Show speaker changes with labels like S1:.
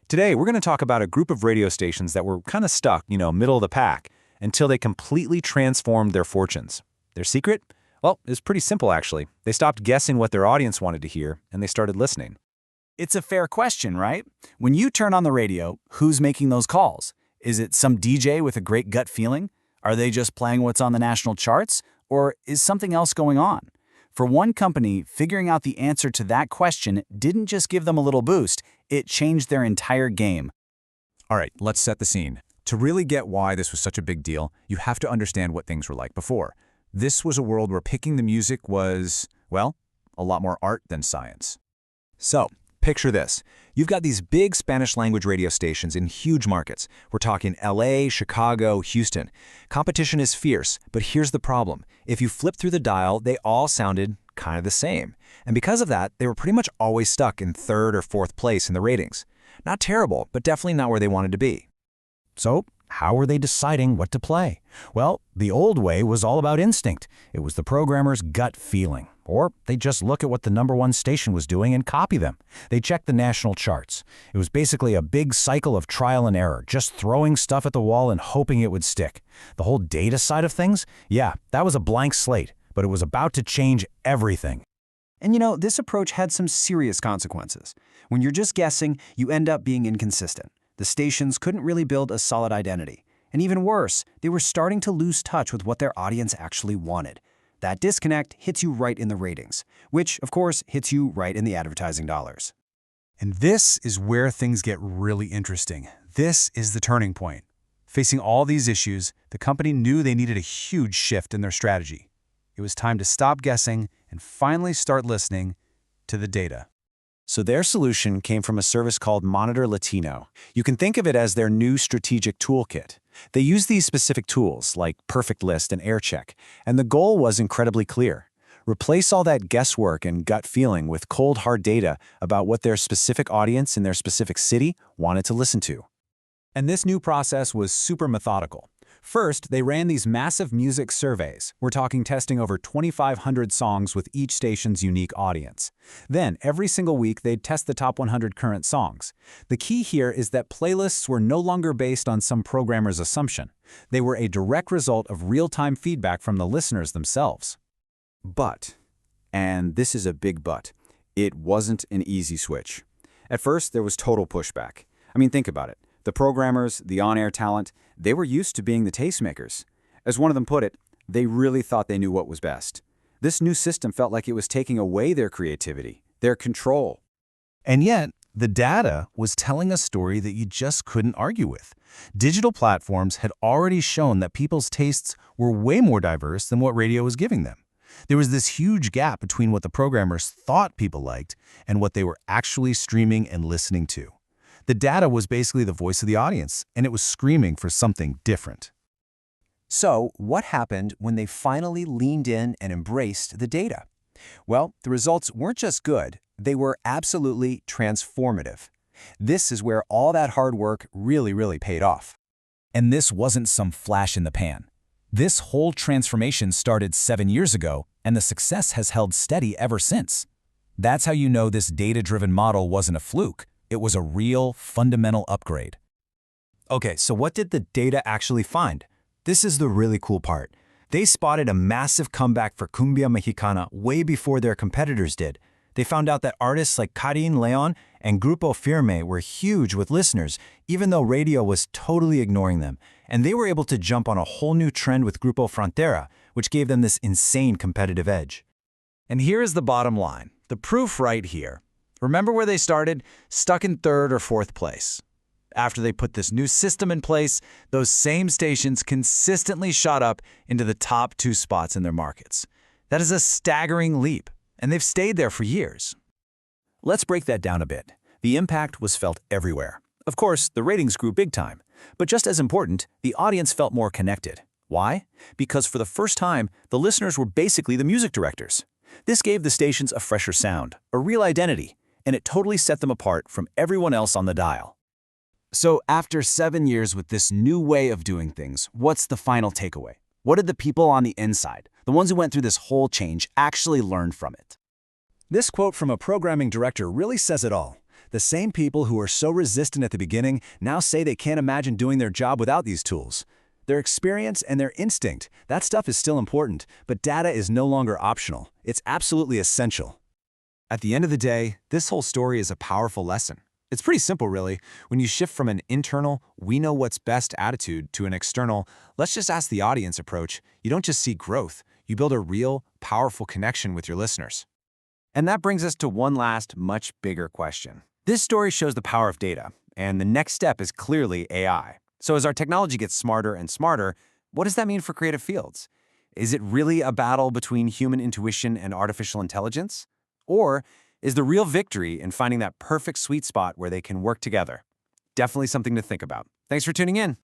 S1: Today, we're going to talk about a group of radio stations that were kind of stuck, middle of the pack, until they completely transformed their fortunes. Their secret? Well, it's pretty simple, actually. They stopped guessing what their audience wanted to hear, and they started listening.
S2: It's a fair question, right? When you turn on the radio, who's making those calls? Is it some DJ with a great gut feeling? Are they just playing what's on the national charts? Or is something else going on? For one company, figuring out the answer to that question didn't just give them a little boost, it changed their entire game.
S3: All right, let's set the scene. To really get why this was such a big deal, you have to understand what things were like before. This was a world where picking the music was, well, a lot more art than science.
S1: So, picture this. You've got these big Spanish-language radio stations in huge markets. We're talking LA, Chicago, Houston. Competition is fierce, but here's the problem. If you flip through the dial, they all sounded kind of the same. And because of that, they were pretty much always stuck in third or fourth place in the ratings. Not terrible, but definitely not where they wanted to be.
S4: So, how were they deciding what to play? Well, the old way was all about instinct. It was the programmer's gut feeling. Or they just look at what the #1 station was doing and copy them. They checked the national charts. It was basically a big cycle of trial and error, just throwing stuff at the wall and hoping it would stick. The whole data side of things? Yeah, that was a blank slate, but it was about to change everything.
S5: And this approach had some serious consequences. When you're just guessing, you end up being inconsistent. The stations couldn't really build a solid identity. And even worse, they were starting to lose touch with what their audience actually wanted. That disconnect hits you right in the ratings, which, of course, hits you right in the advertising dollars.
S6: And this is where things get really interesting. This is the turning point. Facing all these issues, the company knew they needed a huge shift in their strategy. It was time to stop guessing and finally start listening to the data.
S1: So their solution came from a service called Monitor Latino. You can think of it as their new strategic toolkit. They use these specific tools, like Perfect List and AirCheck, and the goal was incredibly clear. Replace all that guesswork and gut feeling with cold, hard data about what their specific audience in their specific city wanted to listen to.
S3: And this new process was super methodical. First, they ran these massive music surveys. We're talking testing over 2,500 songs with each station's unique audience. Then, every single week, they'd test the top 100 current songs. The key here is that playlists were no longer based on some programmer's assumption. They were a direct result of real-time feedback from the listeners themselves.
S1: But, and this is a big but, it wasn't an easy switch. At first, there was total pushback. I mean, think about it. The programmers, the on-air talent, they were used to being the tastemakers. As one of them put it, they really thought they knew what was best. This new system felt like it was taking away their creativity, their control.
S4: And yet, the data was telling a story that you just couldn't argue with. Digital platforms had already shown that people's tastes were way more diverse than what radio was giving them. There was this huge gap between what the programmers thought people liked and what they were actually streaming and listening to. The data was basically the voice of the audience, and it was screaming for something different.
S5: So, what happened when they finally leaned in and embraced the data? Well, the results weren't just good, they were absolutely transformative. This is where all that hard work really paid off.
S4: And this wasn't some flash in the pan. This whole transformation started 7 years ago, and the success has held steady ever since. That's how you know this data-driven model wasn't a fluke. It was a real, fundamental upgrade.
S1: Okay, so what did the data actually find? This is the really cool part. They spotted a massive comeback for Cumbia Mexicana way before their competitors did. They found out that artists like Karin Leon and Grupo Firme were huge with listeners, even though radio was totally ignoring them. And they were able to jump on a whole new trend with Grupo Frontera, which gave them this insane competitive edge. And here is the bottom line, the proof right here. Remember where they started? Stuck in third or fourth place. After they put this new system in place, those same stations consistently shot up into the top 2 spots in their markets. That is a staggering leap, and they've stayed there for years. Let's break that down a bit. The impact was felt everywhere. Of course, the ratings grew big time. But just as important, the audience felt more connected. Why? Because for the first time, the listeners were basically the music directors. This gave the stations a fresher sound, a real identity, and it totally set them apart from everyone else on the dial. So after 7 years with this new way of doing things, what's the final takeaway? What did the people on the inside, the ones who went through this whole change, actually learn from it?
S3: This quote from a programming director really says it all.
S1: The same people who were so resistant at the beginning now say they can't imagine doing their job without these tools. Their experience and their instinct, that stuff is still important, but data is no longer optional. It's absolutely essential.
S7: At the end of the day, this whole story is a powerful lesson. It's pretty simple, really. When you shift from an internal, we know what's best attitude to an external, let's just ask the audience approach, you don't just see growth, you build a real, powerful connection with your listeners.
S2: And that brings us to one last, much bigger question. This story shows the power of data, and the next step is clearly AI. So as our technology gets smarter and smarter, what does that mean for creative fields? Is it really a battle between human intuition and artificial intelligence? Or is the real victory in finding that perfect sweet spot where they can work together? Definitely something to think about. Thanks for tuning in.